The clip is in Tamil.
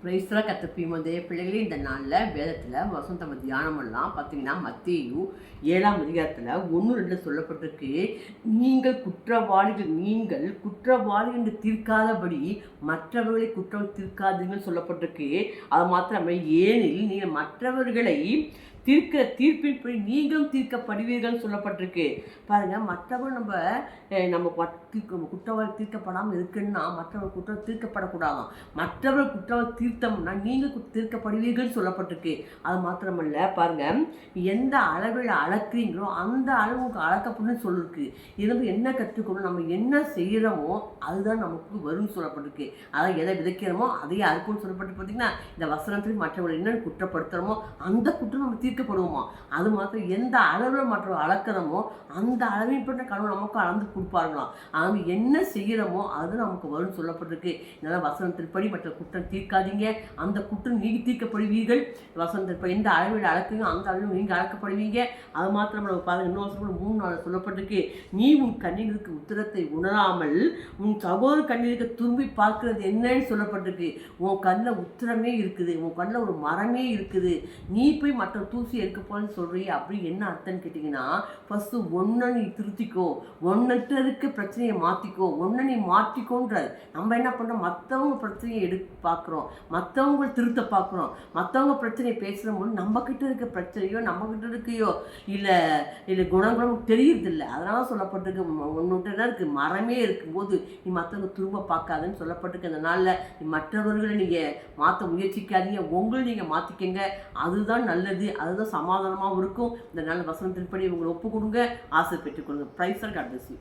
பிரைஸ்ல கற்றுப்பியும்போதே பிள்ளைகளே இந்த நாளில் வேதத்தில் வசந்தம தியானம் எல்லாம் பார்த்தீங்கன்னா மத்தேயு 7ஆம் அதிகாரத்தில் 1-2 சொல்லப்பட்டிருக்கு. நீங்கள் குற்றவாளிகள் என்று தீர்க்காதபடி மற்றவர்களை குற்றம் தீர்க்காதீங்கன்னு சொல்லப்பட்டிருக்கு. அது மாத்திரமே ஏனில் நீங்கள் மற்றவர்களை தீர்ப்பின்படி நீங்களும் தீர்க்கப்படுவீர்கள் சொல்லப்பட்டிருக்கு. பாருங்கள், மற்றவங்க நம்ம குற்றவாளி தீர்க்கப்படாமல் இருக்குன்னா மற்றவர்கள் குற்றம் தீர்க்கப்படக்கூடாதான். மற்றவர்கள் குற்றவாளி தீர்த்தம்னா நீங்கள் தீர்க்கப்படுவீர்கள் சொல்லப்பட்டிருக்கு. அது மாத்திரமல்ல, பாருங்கள், எந்த அளவில் அளக்குறீங்களோ அந்த அளவு உங்களுக்கு அளக்கப்படும் சொல்லிருக்கு. இது நம்ம என்ன கற்றுக்கணும், நம்ம என்ன செய்கிறோமோ அதுதான் நமக்கு வரும்னு சொல்லப்பட்டிருக்கு. அதான் எதை விதைக்கிறோமோ அதையே அறுக்கும்னு சொல்லப்பட்டு பார்த்தீங்கன்னா, இந்த வசனத்தில் மற்றவர்கள் என்ன குற்றப்படுத்துகிறோமோ அந்த குற்றம் நம்ம தீர்க்கப்படுவோமா. அது மாத்திரம் எந்த அளவில் மற்றவர்கள் அளக்கிறோமோ அந்த அளவின் பட்ட கடவுள் நமக்கு அளந்து கொடுப்பார்களாம். அவங்க என்ன செய்கிறோமோ அது நமக்கு வரும்னு சொல்லப்பட்டிருக்கு. இதனால் வசனத்தின்படி மற்ற குற்றம் தீர்க்காதீங்க, அந்த குற்றம் நீங்கள் தீர்க்கப்படுவீர்கள். வசனத்தின்படி எந்த அளவில் அளக்குங்க அந்த அளவில் நீங்கள் அளக்கப்படுவீங்க. அது மாத்திரம் நம்ம பாருங்கள், இன்னொரு 3 சொல்லப்பட்டிருக்கு. நீ உன் கண்ணீருக்கு உத்தரத்தை உணராமல் உன் சகோதர கண்ணீருக்கு திரும்பி பார்க்கிறது என்னன்னு சொல்லப்பட்டிருக்கு. உன் கண்ணில் உத்தரமே இருக்குது, உன் கண்ணில் ஒரு மரமே இருக்குது, நீ போய் மற்ற தூசி எடுக்க போன்னு சொல்கிறீ. அப்படி என்ன அர்த்தம்னு கேட்டிங்கன்னா, ஃபஸ்ட்டு ஒன்றை நீ திருத்திக்கோ, ஒன்றுட்டு இருக்க பிரச்சனையை மாற்றிக்கோ, ஒன்றை நீ மாற்றிக்கோன்றார். நம்ம என்ன பண்ணுறோம், மற்றவங்க பிரச்சனையை பார்க்குறோம், மற்றவங்க திருத்த பார்க்குறோம், மற்றவங்க பிரச்சனையை பேசுகிறபோது நம்மக்கிட்ட இருக்க பிரச்சனையோ நம்மக்கிட்ட இருக்கையோ இல்லை குணங்களும் தெரியுறதில்லை. அதனால சொல்லப்பட்டிருக்கு, ஒன்றுட்டு தான் இருக்குது, மரமே இருக்கும்போது நீ மற்றவங்க திரும்ப பார்க்காதுன்னு சொல்லப்பட்டிருக்கு. அந்த நாளில் மற்றவர்களை நீங்கள் மாற்ற முயற்சிக்காதீங்க, உங்களை நீங்கள் மாற்றிக்கங்க. அதுதான் நல்லது, அதுதான் சமாதானமாகவும் இருக்கும். இந்த நல்ல வசனத்தின்படி உங்களை ஒப்பு கொடுங்க, ஆசை பெற்றுக்கொள்ளுங்க. Praise God bless you.